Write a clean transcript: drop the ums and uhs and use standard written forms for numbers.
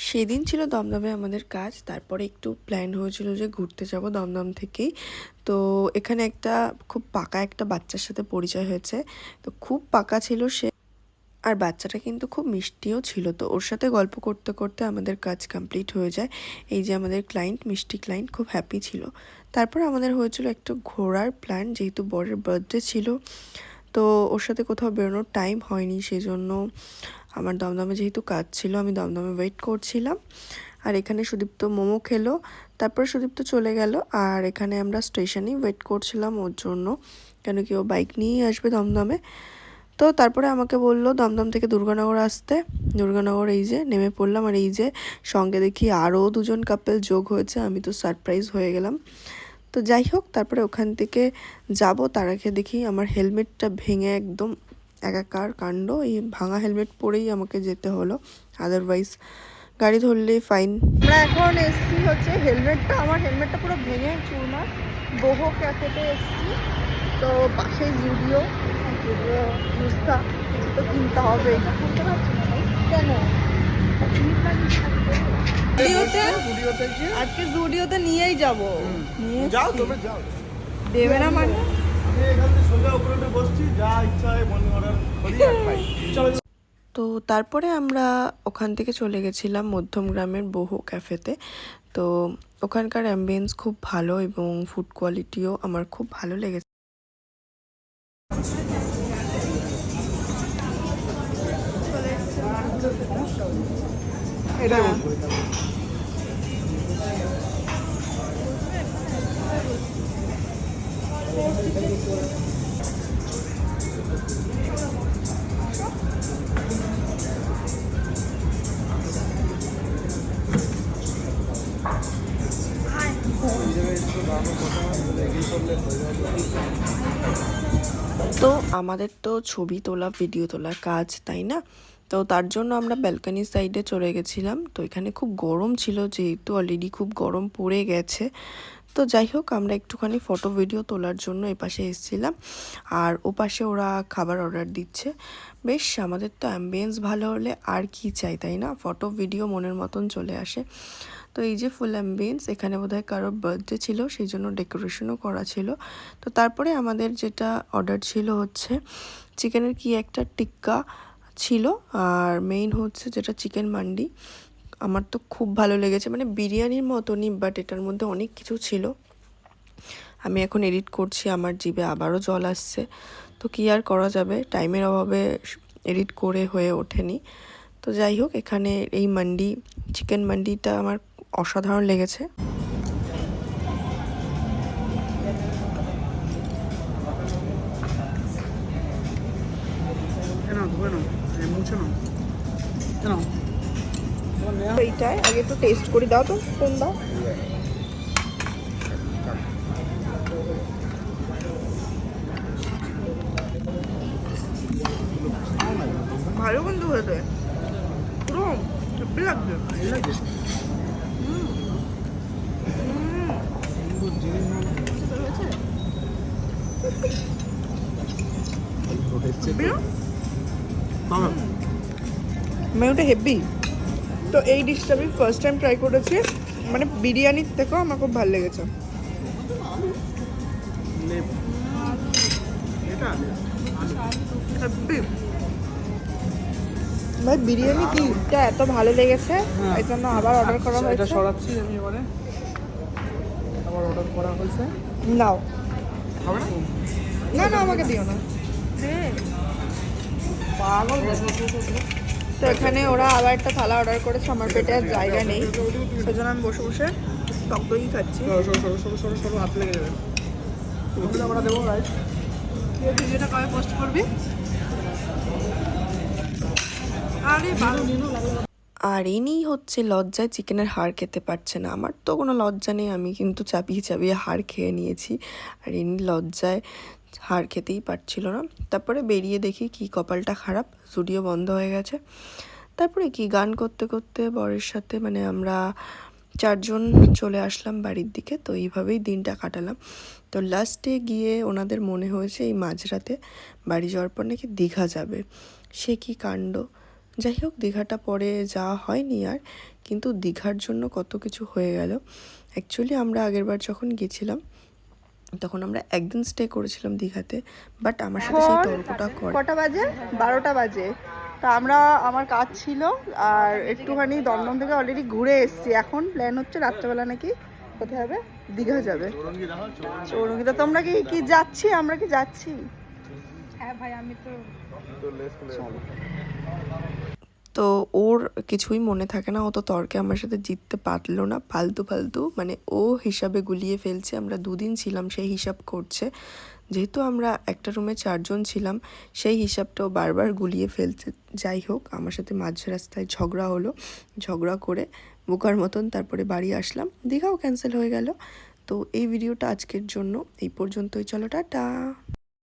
সেদিন ছিল দমদমে আমাদের কাজ। তারপরে একটু প্ল্যান হয়েছিল যে ঘুরতে যাব দমদম থেকেই। তো এখানে একটা খুব পাকা একটা বাচ্চার সাথে পরিচয় হয়েছে। তো খুব পাকা ছিল সে, আর বাচ্চাটা কিন্তু খুব মিষ্টিও ছিল। তো ওর সাথে গল্প করতে করতে আমাদের কাজ কমপ্লিট হয়ে যায়। এই যে আমাদের ক্লায়েন্ট, মিষ্টি ক্লায়েন্ট, খুব হ্যাপি ছিল। তারপর আমাদের হয়েছিল একটু ঘোরার প্ল্যান, যেহেতু বরের বার্থডে ছিল। তো ওর সাথে কোথাও বেরোনোর টাইম হয়নি, সেই জন্য আমার দমদমে যেহেতু কাজ ছিল আমি দমদমে ওয়েট করছিলাম। আর এখানে সুদীপ্ত মোমো খেলো, তারপর সুদীপ্ত চলে গেল। আর এখানে আমরা স্টেশনেই ওয়েট করছিলাম ওর জন্য, কেন কি ও বাইক নিয়েই আসবে দমদমে। তো তারপরে আমাকে বললো দমদম থেকে দুর্গানগর আসতে। দুর্গানগর এই যে নেমে পড়লাম, আর এই যে সঙ্গে দেখি আরও দুজন কাপেল যোগ হয়েছে। আমি তো সারপ্রাইজ হয়ে গেলাম। তো যাই হোক, তারপরে ওখান থেকে যাব, তার আগে দেখি আমার হেলমেটটা ভেঙে একদম একাকার কাণ্ড। এই ভাঙা হেলমেট পরেই আমাকে যেতে হলো, আদারওয়াইজ গাড়ি ধরলেই ফাইন। আমরা এখন এসছি হচ্ছে আমার হেলমেটটা পুরো ভেঙে চুরমার বহু ক্যাফেতে এসছি। তো পাশেই জুডিও নুস্কা, কিছু তো কিনতে হবে। কেন আজকে জুডিওতে নিয়েই যাবো, দেবে না মানে। তো তারপরে আমরা ওখান থেকে চলে গেছিলাম মধ্যমগ্রামের বহু ক্যাফেতে। তো ওখানকার অ্যাম্বিয়েন্স খুব ভালো এবং ফুড কোয়ালিটিও আমার খুব ভালো লেগেছে। তো আমাদের তো ছবি তোলা, ভিডিও তোলার কাজ, তাই না? তো তার জন্য আমরা ব্যালকনি সাইডে চলে গেছিলাম। তো এখানে খুব গরম ছিল, যেহেতু অলরেডি খুব গরম পড়ে গেছে। তো যাই হোক, আমরা একটুখানি ফটো ভিডিও তোলার জন্য এপাশে এসেছিলাম। আর ওপাশে ওরা খাবার অর্ডার দিচ্ছে। বেশ, আমাদের তো অ্যাম্বিয়েন্স ভালো হলে আর কি চাই, তাই না? ফটো ভিডিও মনের মতন চলে আসে। তো এই যে ফুল অ্যাম্বিয়েন্স, এখানে বোধহয় কারোর বার্থডে ছিল, সেই জন্য ডেকোরেশনও করা ছিল। তো তারপরে আমাদের যেটা অর্ডার ছিল হচ্ছে চিকেনের কি একটা টিক্কা ছিল, আর মেইন হচ্ছে যেটা চিকেন মান্ডি। আমার তো খুব ভালো লেগেছে, মানে বিরিয়ানির মতনই, বাট এটার মধ্যে অনেক কিছু ছিল। আমি এখন এডিট করছি, আমার জিভে আবারও জল আসছে। তো কী আর করা যাবে, টাইমের অভাবে এডিট করে হয়ে ওঠেনি। তো যাই হোক, এখানে এই মান্ডি, চিকেন মান্ডিটা আমার অসাধারণ লেগেছে। এইটাই আগে একটু টেস্ট করে দাও তো, কোন দাও। ভালো কিন্তু হয়েছে, পুরো হেব্বি লাগছে। মেনুটা হেভি। তো এই ডিশটা আমি ফার্স্ট টাইম ট্রাই করেছি, মানে বিরিয়ানির থেকেও আমার খুব ভালো লেগেছে। ভাই বিরিয়ানি কি এটা এত ভালো লেগেছে, এই জন্য আবার অর্ডার করা হয়েছে। এটা সরাচ্ছি আমি এবারে, আবার অর্ডার করা হয়েছে। নাও, হবে না? না আমাকে দিও না। পাগল। তো এখানে ওরা আবার একটা থালা অর্ডার করেছে, আমার পেটে আর জায়গা নেই, সেজন্য আমি বসে বসে টক দই খাচ্ছি। সরো হাত লেগে যাবে। আমরা দেবো রাইট। ভিডিওটা কবে পোস্ট করবি? আর ইনি হচ্ছে লজ্জায় চিকেনের হাড় খেতে পারছে না। আমার তো কোনো লজ্জা নেই, আমি কিন্তু চাপিয়ে চাপিয়ে হাড় খেয়ে নিয়েছি। আর ইনি লজ্জায় হাড় খেতেই পারছিল না। তারপরে বেরিয়ে দেখি কি কপালটা খারাপ, স্টুডিও বন্ধ হয়ে গেছে। তারপরে কি গান করতে করতে বরের সাথে, মানে আমরা চারজন চলে আসলাম বাড়ির দিকে। তো এইভাবেই দিনটা কাটালাম। তো লাস্টে গিয়ে ওনাদের মনে হয়েছে এই মাঝরাতে বাড়ি যাওয়ার পর নাকি দীঘা যাবে। সে কি কাণ্ড! যাই হোক, দীঘাটা পরে যাওয়া হয়নি আর, কিন্তু দীঘার জন্য কত কিছু হয়ে গেল। অ্যাকচুয়ালি আমরা আগেরবার যখন গেছিলাম তখন আমরা একদিন স্টে করেছিলাম দীঘাতে, বাট আমার সাথে সেই তর্কটা করে। কটা বাজে? 12টা বাজে। তা আমরা, আমার কাজ ছিল আর একটুখানি দমদম থেকে অলরেডি ঘুরে এসেছি। এখন প্ল্যান হচ্ছে রাত্রেবেলা নাকি কোথায় হবে, দীঘা যাবে। চৌরঙ্গিতে তোমরা কি কি যাচ্ছি, আমরা কি যাচ্ছি? হ্যাঁ ভাই, আমি তো চলো। তো ওর কিছুই মনে থাকে না, ও তো তর্কে আমার সাথে জিততে পারলো না, ফালতু ফালতু মানে ও হিসাবে গুলিয়ে ফেলছে। আমরা 2 দিন ছিলাম সেই হিসাব করছে, যেহেতু আমরা একটা রুমে 4 জন ছিলাম সেই হিসাবটাও বারবার গুলিয়ে ফেলছে। যাই হোক, আমার সাথে মাঝ রাস্তায় ঝগড়া হলো, ঝগড়া করে বোকার মতন তারপরে বাড়ি আসলাম, দীঘাও ক্যান্সেল হয়ে গেল। তো এই ভিডিওটা আজকের জন্য এই পর্যন্তই, চলো টাটা।